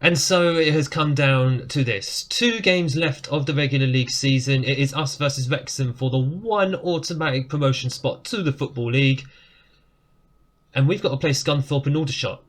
And so it has come down to this. 2 games left of the regular league season. It is us versus Wrexham for the one automatic promotion spot to the Football League. And we've got to play Scunthorpe and Aldershot.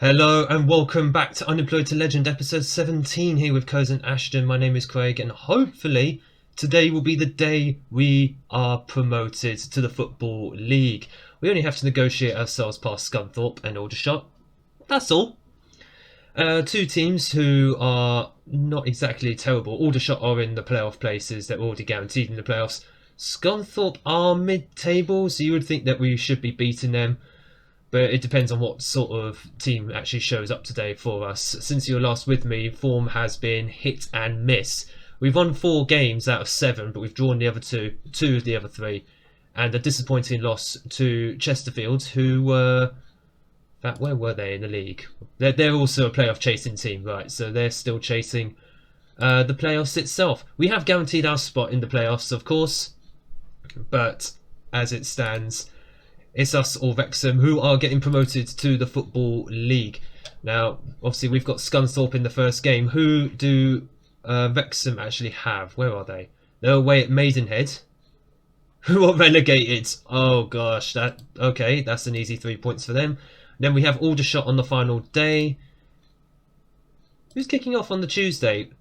Hello and welcome back to Unemployed to Legend episode 17 here with Cousin Ashton. My name is Craig and hopefully today will be the day we are promoted to the Football League. We only have to negotiate ourselves past Scunthorpe and Aldershot. That's all. 2 teams who are not exactly terrible. Aldershot are in the playoff places. They're already guaranteed in the playoffs. Scunthorpe are mid-table, so you would think that we should be beating them. But it depends on what sort of team actually shows up today for us. Since you were last with me, form has been hit and miss. We've won 4 games out of 7, but we've drawn the other 2 of the other 3. And a disappointing loss to Chesterfield, who were... where were they in the league? They're also a playoff chasing team, right? So they're still chasing the playoffs itself. We have guaranteed our spot in the playoffs, of course. But as it stands... it's us or Wrexham who are getting promoted to the Football League. Now, obviously, we've got Scunthorpe in the first game. Who do Wrexham actually have? Where are they? They're away at Maidenhead. Who are relegated? Oh, gosh. Okay, that's an easy 3 points for them. Then we have Aldershot on the final day. Who's kicking off on the Tuesday?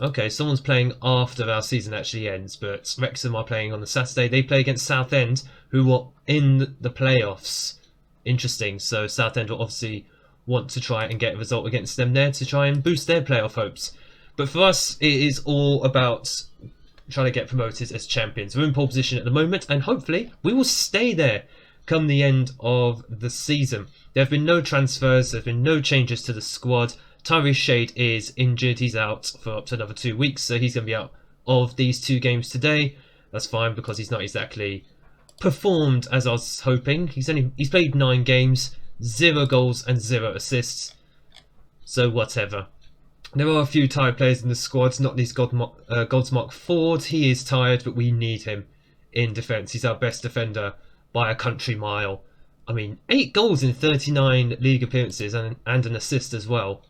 Okay, someone's playing after our season actually ends, but Wrexham are playing on the Saturday. They play against Southend, who are in the playoffs. Interesting. So Southend will obviously want to try and get a result against them there to try and boost their playoff hopes. But for us, it is all about trying to get promoted as champions. We're in pole position at the moment, and hopefully we will stay there come the end of the season. There have been no transfers. There have been no changes to the squad. Tyrese Shade is injured. He's out for up to another 2 weeks, so he's going to be out of these 2 games today. That's fine because he's not exactly performed as I was hoping. He's played 9 games, 0 goals and 0 assists. So whatever. There are a few tired players in the squad, not least Godsmark Ford. He is tired, but we need him in defence. He's our best defender by a country mile. I mean, 8 goals in 39 league appearances and an assist as well.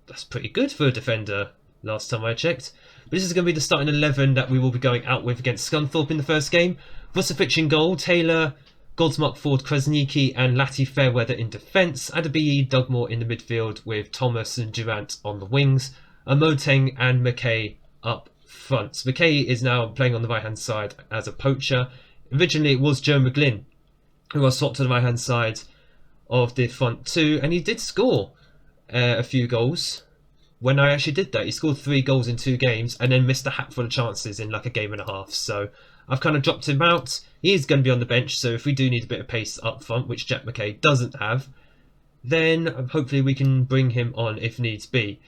That's pretty good for a defender last time I checked. But this is going to be the starting 11 that we will be going out with against Scunthorpe in the first game. Vucevic in goal, Taylor, Godsmark Ford, Krasniki and Lati Fairweather in defence. Adabi, Dugmore in the midfield with Thomas and Durant on the wings. Amoteng and McKay up front. McKay is now playing on the right hand side as a poacher. Originally it was Joe McGlynn who was swapped to the right hand side of the front 2, and he did score a few goals when I actually did that. He scored 3 goals in 2 games and then missed a hatful of chances in like a game and a half. So I've kind of dropped him out. He is going to be on the bench, so if we do need a bit of pace up front, which Jack McKay doesn't have, then hopefully we can bring him on if needs be.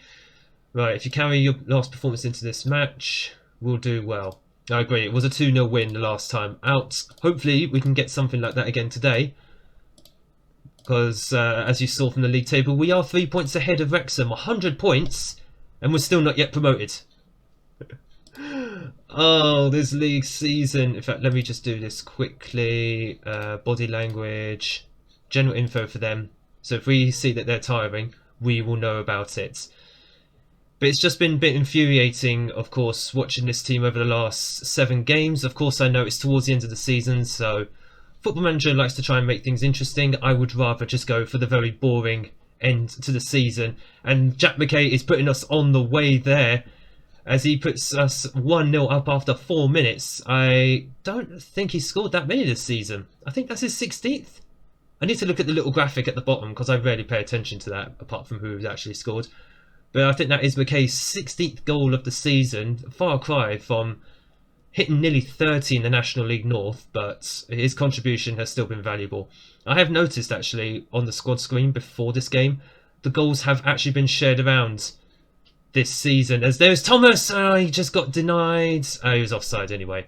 Right, if you carry your last performance into this match, we'll do well. I agree, it was a 2-0 win the last time out. Hopefully we can get something like that again today. Because, as you saw from the league table, we are 3 points ahead of Wrexham, 100 points, and we're still not yet promoted. Oh, this league season. In fact, let me just do this quickly. Body language, general info for them. So if we see that they're tiring, we will know about it. But it's just been a bit infuriating, of course, watching this team over the last 7 games. Of course, I know it's towards the end of the season, so... Football Manager likes to try and make things interesting. I would rather just go for the very boring end to the season. And Jack McKay is putting us on the way there as he puts us 1-0 up after 4 minutes. I don't think he scored that many this season. I think that's his 16th. I need to look at the little graphic at the bottom because I rarely pay attention to that apart from who's actually scored. But I think that is McKay's 16th goal of the season. Far cry from hitting nearly 30 in the National League North, but his contribution has still been valuable. I have noticed actually on the squad screen before this game, the goals have actually been shared around this season. As there's Thomas, he just got denied. He was offside anyway.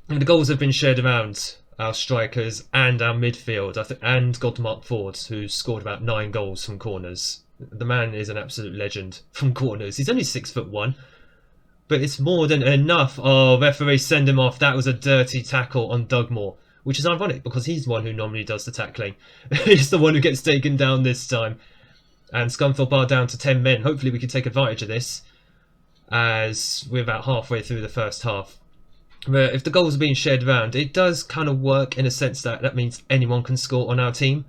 And the goals have been shared around our strikers and our midfield, and Godsmark Ford, who scored about 9 goals from corners. The man is an absolute legend from corners. He's only 6'1", but it's more than enough. Oh, referee, send him off. That was a dirty tackle on Dugmore, which is ironic because he's the one who normally does the tackling. He's the one who gets taken down this time. And Scunthorpe are down to 10 men. Hopefully we can take advantage of this, as we're about halfway through the first half. But if the goals are being shared around, it does kind of work in a sense that means anyone can score on our team.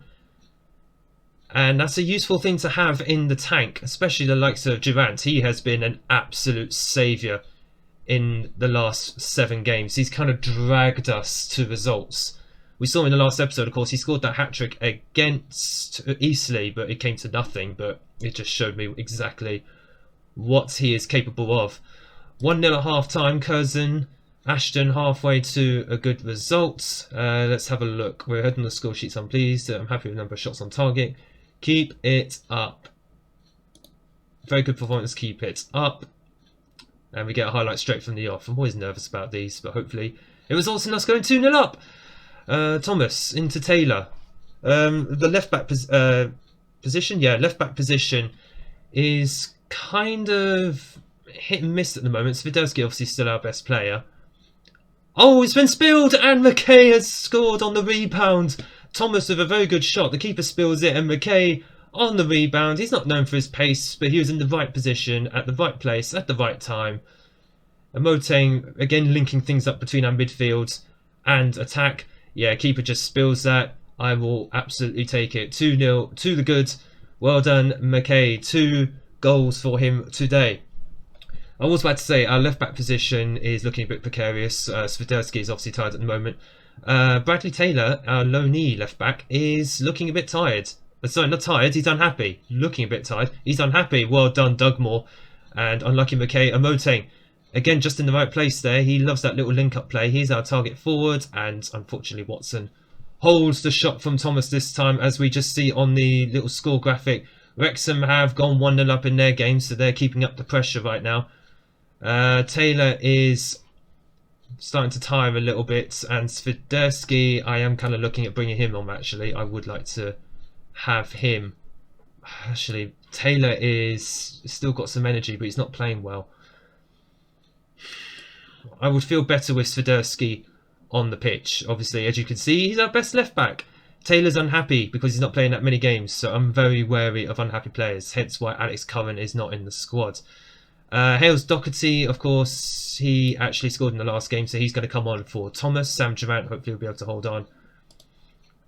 And that's a useful thing to have in the tank, especially the likes of Durant. He has been an absolute saviour in the last 7 games. He's kind of dragged us to results. We saw in the last episode, of course, he scored that hat-trick against Eastleigh, but it came to nothing. But it just showed me exactly what he is capable of. 1-0 at half-time. Curzon, Ashton halfway to a good result. Let's have a look. We're ahead on the score sheets. I'm pleased. I'm happy with the number of shots on target. Keep it up. Very good performance. Keep it up. And we get a highlight straight from the off. I'm always nervous about these, but hopefully it results in us going 2-0 up. Thomas into Taylor. The left back position, left back position is kind of hit and miss at the moment. Swiderski obviously still our best player. Oh, it's been spilled, and McKay has scored on the rebound. Thomas with a very good shot. The keeper spills it, and McKay on the rebound. He's not known for his pace, but he was in the right position, at the right place, at the right time. And Moteng, again, linking things up between our midfield and attack. Yeah, keeper just spills that. I will absolutely take it. 2-0 to the good. Well done, McKay. 2 goals for him today. I was about to say our left back position is looking a bit precarious. Swiderski is obviously tired at the moment. Bradley Taylor, our low knee left back, is looking a bit tired. Sorry, not tired, he's unhappy. Looking a bit tired. He's unhappy. Well done, Dugmore. And unlucky McKay. Moteng, again, just in the right place there. He loves that little link-up play. He's our target forward. And unfortunately, Watson holds the shot from Thomas this time, as we just see on the little score graphic. Wrexham have gone 1-0 up in their game, so they're keeping up the pressure right now. Taylor is starting to tire a little bit, and Swiderski, I am kind of looking at bringing him on actually. I would like to have him. Actually, Taylor is still got some energy, but he's not playing well. I would feel better with Swiderski on the pitch. Obviously, as you can see, he's our best left back. Taylor's unhappy because he's not playing that many games, so I'm very wary of unhappy players, hence why Alex Curran is not in the squad. Hales Doherty, of course, he actually scored in the last game, so he's going to come on for Thomas. Sam Durant hopefully will be able to hold on.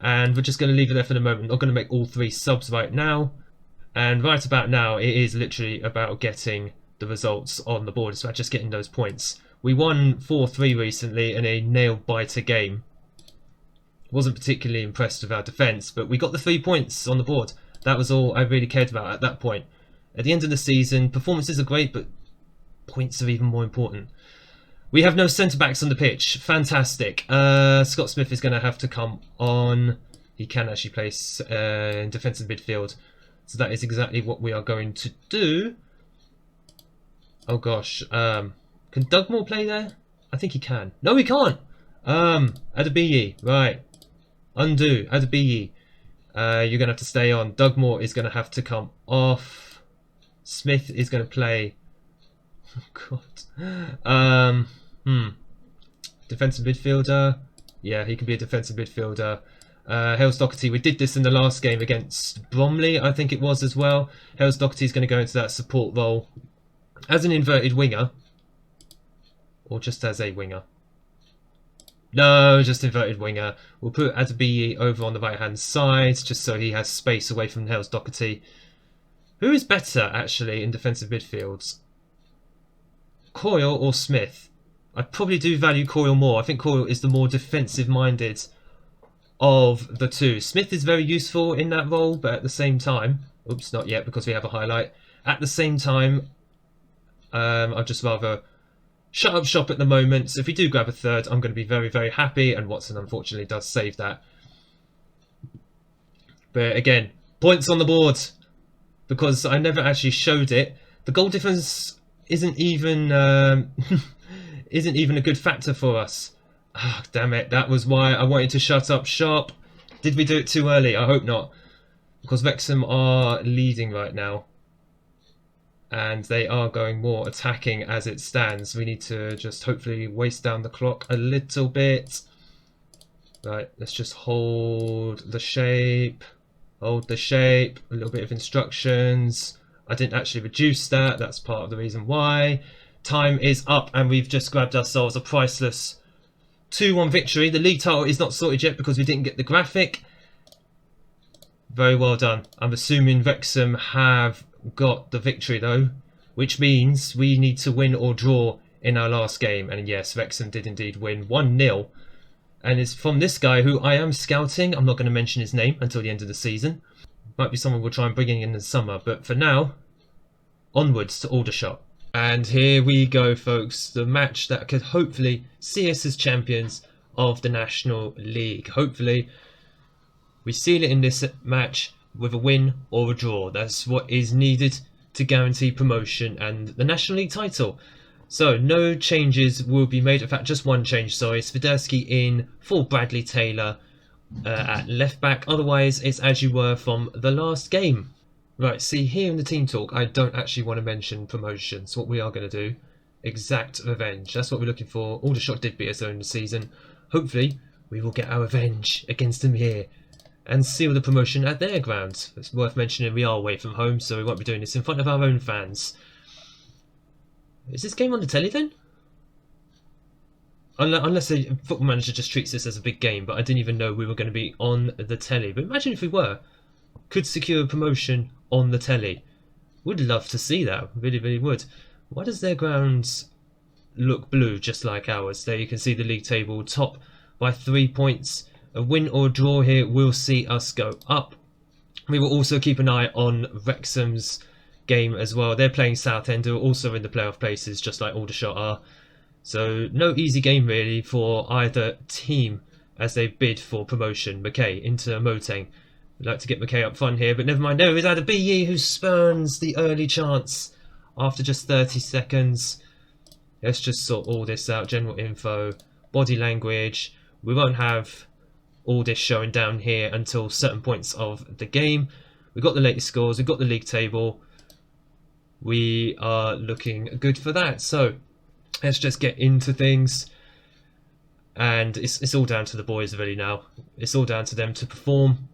And we're just going to leave it there for the moment. Not going to make all 3 subs right now. And right about now, it is literally about getting the results on the board. It's about just getting those points. We won 4-3 recently in a nail-biter game. Wasn't particularly impressed with our defence, but we got the 3 points on the board. That was all I really cared about at that point. At the end of the season, performances are great, but points are even more important. We have no centre-backs on the pitch. Fantastic. Scott Smith is going to have to come on. He can actually play in defensive midfield. So that is exactly what we are going to do. Oh gosh. Can Dugmore play there? I think he can. No, he can't. Adebiyi. Right. Undo. Adebiyi. You're going to have to stay on. Dugmore is going to have to come off. Smith is going to play. Oh God. Defensive midfielder. Yeah, he can be a defensive midfielder. Hales Doherty. We did this in the last game against Bromley, I think it was as well. Hales Doherty is going to go into that support role as an inverted winger, or just as a winger. No, just inverted winger. We'll put Adebiyi over on the right hand side, just so he has space away from Hales Doherty. Who is better, actually, in defensive midfields? Coyle or Smith? I probably do value Coyle more. I think Coyle is the more defensive-minded of the two. Smith is very useful in that role, but at the same time... Oops, not yet, because we have a highlight. At the same time, I'd just rather shut up shop at the moment. So if we do grab a third, I'm going to be very, very happy. And Watson, unfortunately, does save that. But again, points on the board. Because I never actually showed it. The goal difference isn't even isn't even a good factor for us. Ah, oh, damn it! That was why I wanted to shut up shop. Did we do it too early? I hope not, because Wrexham are leading right now. and they are going more attacking as it stands. We need to just hopefully waste down the clock a little bit. Right, let's just hold the shape, a little bit of instructions. I didn't actually reduce that, that's part of the reason why. Time is up and we've just grabbed ourselves a priceless 2-1 victory. The league title is not sorted yet because we didn't get the graphic. Very well done. I'm assuming Wrexham have got the victory though, which means we need to win or draw in our last game. And yes, Wrexham did indeed win 1-0. And it's from this guy who I am scouting. I'm not going to mention his name until the end of the season. Might be someone we'll try and bring in the summer. But for now, onwards to Aldershot. And here we go, folks. The match that could hopefully see us as champions of the National League. Hopefully, we seal it in this match with a win or a draw. That's what is needed to guarantee promotion and the National League title. So no changes will be made. In fact, just one change. Sorry, Swiderski in for Bradley Taylor at left back. Otherwise, it's as you were from the last game. Right, see here in the team talk, I don't actually want to mention promotions. What we are going to do, exact revenge. That's what we're looking for. Aldershot did beat us earlier in the season. Hopefully, we will get our revenge against them here and seal the promotion at their ground. It's worth mentioning we are away from home, so we won't be doing this in front of our own fans. Is this game on the telly then? Unless a Football Manager just treats this as a big game, but I didn't even know we were going to be on the telly. But imagine if we were. Could secure a promotion on the telly. Would love to see that. Really, really would. Why does their grounds look blue just like ours? There you can see the league table top by 3 points. A win or a draw here will see us go up. We will also keep an eye on Wrexham's game as well. They're playing Southend, who are also in the playoff places just like Aldershot are. So no easy game really for either team as they bid for promotion. McKay into Moteng. We'd like to get McKay up front here, but never mind. No, it's Adebayi who spurns the early chance after just 30 seconds. Let's just sort all this out. General info, body language. We won't have all this showing down here until certain points of the game. We've got the latest scores. We've got the league table. We are looking good for that. So let's just get into things. And it's all down to the boys really now. It's all down to them to perform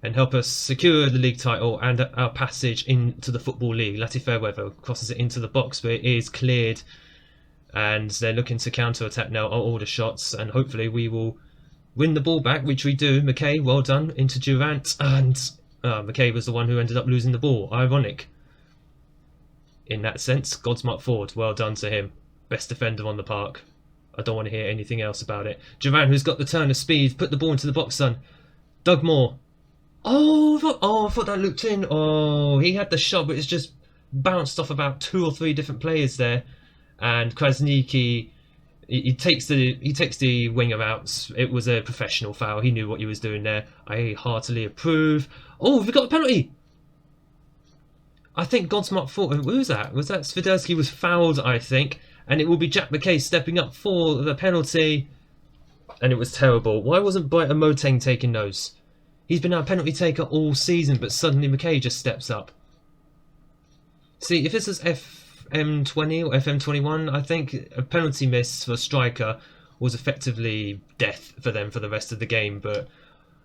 and help us secure the league title and our passage into the Football League. Lati Fairweather crosses it into the box, but it is cleared. And they're looking to counter-attack now on all the shots. And hopefully we will win the ball back, which we do. McKay, well done, into Durant. And McKay was the one who ended up losing the ball. Ironic. In that sense, Godsmart Ford, well done to him. Best defender on the park. I don't want to hear anything else about it. Durant, who's got the turn of speed, put the ball into the box, son. Doug Moore. Oh, I thought that looked in. Oh, he had the shot, but it's just bounced off about 2 or 3 different players there. And Krasniki, he takes the winger out. It was a professional foul. He knew what he was doing there. I heartily approve. Oh, we got a penalty. I think Godsmart thought, who was that? Was that Swiderski was fouled, I think. And it will be Jack McKay stepping up for the penalty. And it was terrible. Why wasn't Brighton Moteng taking those? He's been our penalty taker all season, but suddenly McKay just steps up. See, if this is FM20 or FM21, I think a penalty miss for a striker was effectively death for them for the rest of the game, but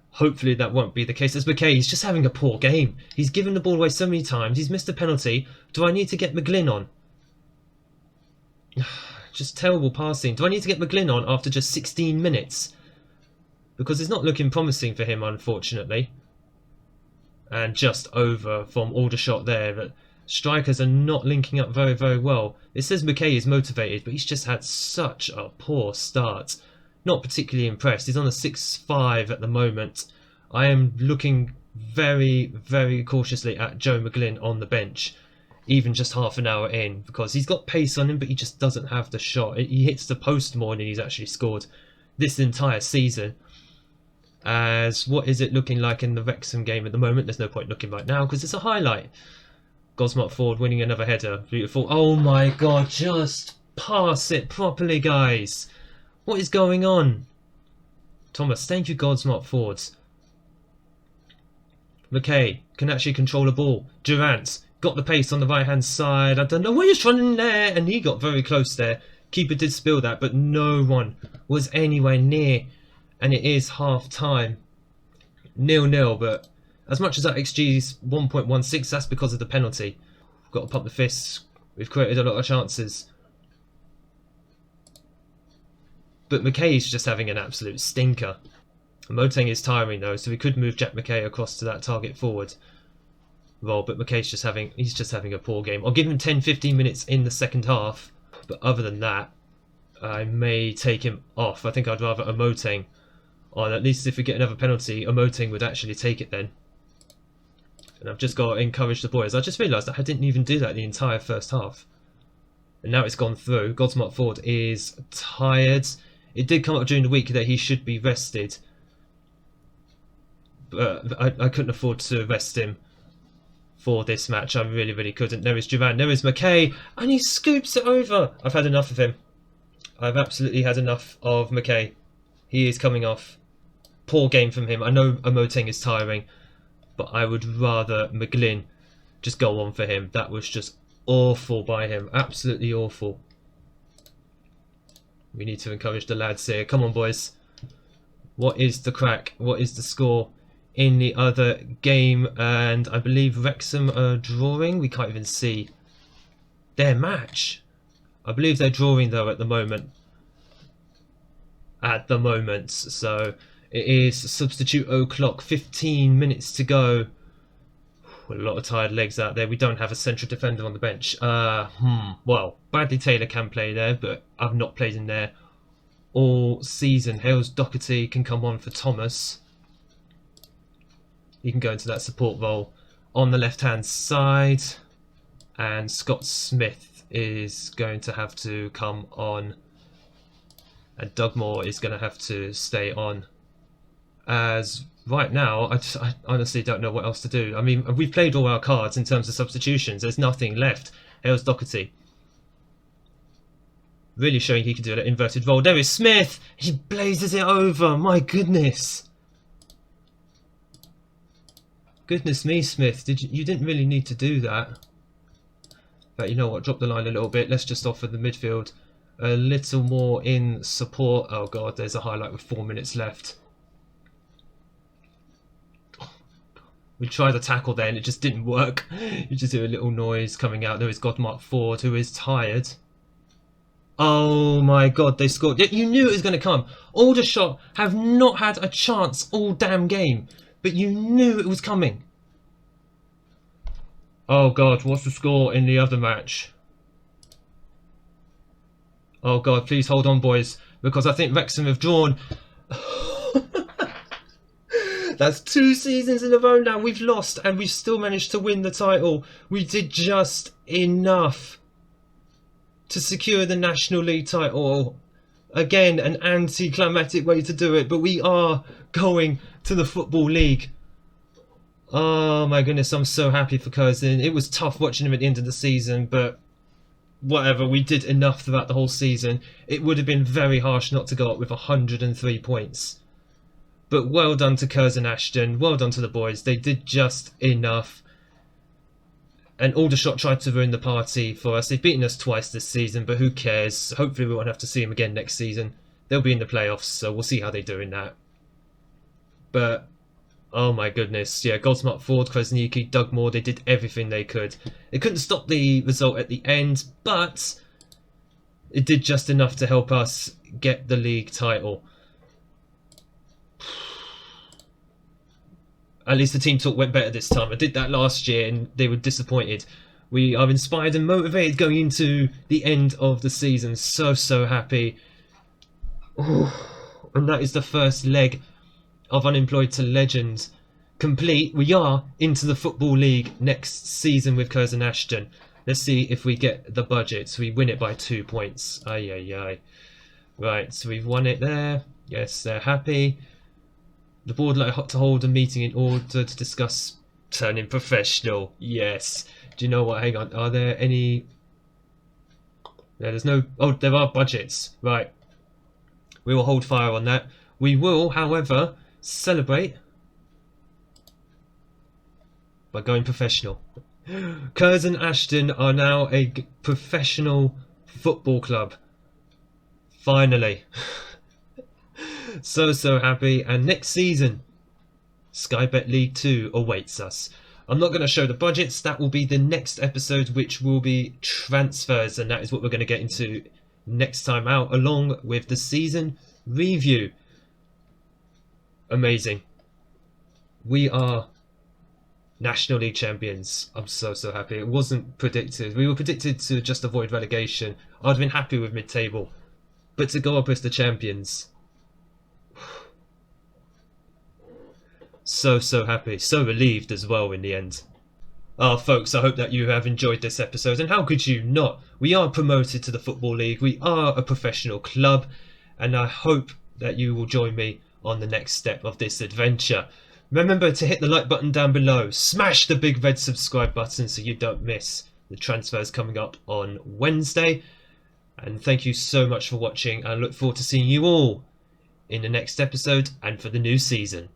hopefully that won't be the case. As McKay, he's just having a poor game. He's given the ball away so many times. He's missed a penalty. Do I need to get McGlynn on? Just terrible passing. Do I need to get McGlynn on after just 16 minutes? Because it's not looking promising for him, unfortunately. And just over from Aldershot there. But strikers are not linking up very, very well. It says McKay is motivated, but he's just had such a poor start. Not particularly impressed. He's on a 6-5 at the moment. I am looking very, very cautiously at Joe McGlynn on the bench. Even just half an hour in. Because he's got pace on him, but he just doesn't have the shot. He hits the post more than he's actually scored this entire season. As what is it looking like in the Wrexham game at the moment? There's no point looking right now because it's a highlight. Godsmart Ford winning another header. Beautiful. Oh my god, just pass it properly, guys. What is going on? Thomas, thank you, Godsmart Ford. McKay can actually control a ball. Durant got the pace on the right hand side. I don't know where he's running there, and he got very close there. Keeper did spill that, but no one was anywhere near. And it is half time. 0-0, but as much as that XG is 1.16, that's because of the penalty. We've got to pump the fists. We've created a lot of chances. But McKay's just having an absolute stinker. Moteng is tiring though, so we could move Jack McKay across to that target forward role, but McKay's just having a poor game. I'll give him 10-15 minutes in the second half, but other than that, I may take him off. I think I'd rather Moteng on. At least if we get another penalty, Moteng would actually take it then. And I've just got to encourage the boys. I just realised that I didn't even do that the entire first half. And now it's gone through. Godsmart Ford is tired. It did come up during the week that he should be rested. But I couldn't afford to rest him for this match. I really couldn't. There is Duran, there is McKay, and he scoops it over. I've had enough of him. I've absolutely had enough of McKay. He is coming off. Poor game from him. I know Moteng is tiring, but I would rather McGlynn just go on for him. That was just awful by him. Absolutely awful. We need to encourage the lads here. Come on, boys. What is the crack? What is the score in the other game? And I believe Wrexham are drawing. We can't even see their match. I believe they're drawing though at the moment. So it is substitute o'clock. 15 minutes to go. A lot of tired legs out there. We don't have a central defender on the bench. Well, Bradley Taylor can play there, but I've not played in there all season. Hales Doherty can come on for Thomas. He can go into that support role on the left-hand side. And Scott Smith is going to have to come on. And Doug Moore is going to have to stay on. As right now, I honestly don't know what else to do. I mean, we've played all our cards in terms of substitutions. There's nothing left. Hales Doherty. Really showing he can do that inverted role. There is Smith. He blazes it over. My goodness. Goodness me, Smith. You didn't really need to do that. But you know what? Drop the line a little bit. Let's just offer the midfield a little more in support. Oh God, there's a highlight with 4 minutes left. We tried a tackle there and it just didn't work. You just hear a little noise coming out. There is Godmark Ford, who is tired. Oh my God, they scored. You knew it was going to come. Aldershot have not had a chance all damn game, but you knew it was coming. Oh God, what's the score in the other match? Oh God, please hold on, boys, because I think Wrexham have drawn. That's 2 seasons in a row now we've lost and we've still managed to win the title. We did just enough to secure the National League title. Again, an anticlimactic way to do it, but we are going to the Football League. Oh my goodness, I'm so happy for Curzon. It was tough watching him at the end of the season, but whatever, we did enough throughout the whole season. It would have been very harsh not to go up with 103 points. But well done to Curzon Ashton, well done to the boys. They did just enough. And Aldershot tried to ruin the party for us. They've beaten us twice this season, but who cares? Hopefully we won't have to see them again next season. They'll be in the playoffs, so we'll see how they do in that. But, oh my goodness. Yeah, Goldsmart Ford, Krasniki, Doug Moore, they did everything they could. They couldn't stop the result at the end, but it did just enough to help us get the league title. At least the team talk went better this time. I did that last year and they were disappointed. We are inspired and motivated going into the end of the season. So happy. And that is the first leg of Unemployed to Legend complete. We are into the Football League next season with Curzon Ashton. Let's see if we get the budget. So we win it by 2 points. Ay. Right, so we've won it there. Yes, they're happy. The board like to hold a meeting in order to discuss turning professional. Yes. Do you know what? Hang on. Are there any... Yeah, there's no... Oh, there are budgets. Right. We will hold fire on that. We will, however, celebrate by going professional. Curzon Ashton are now a professional football club. Finally. So happy. And next season, Sky Bet League 2 awaits us. I'm not going to show the budgets. That will be the next episode, which will be transfers. And that is what we're going to get into next time out, along with the season review. Amazing. We are National League champions. I'm so happy. It wasn't predicted. We were predicted to just avoid relegation. I'd have been happy with mid-table. But to go up as the champions. So happy. So relieved as well in the end. Folks, I hope that you have enjoyed this episode. And how could you not? We are promoted to the Football League. We are a professional club. And I hope that you will join me on the next step of this adventure. Remember to hit the like button down below. Smash the big red subscribe button so you don't miss the transfers coming up on Wednesday. And thank you so much for watching. I look forward to seeing you all in the next episode and for the new season.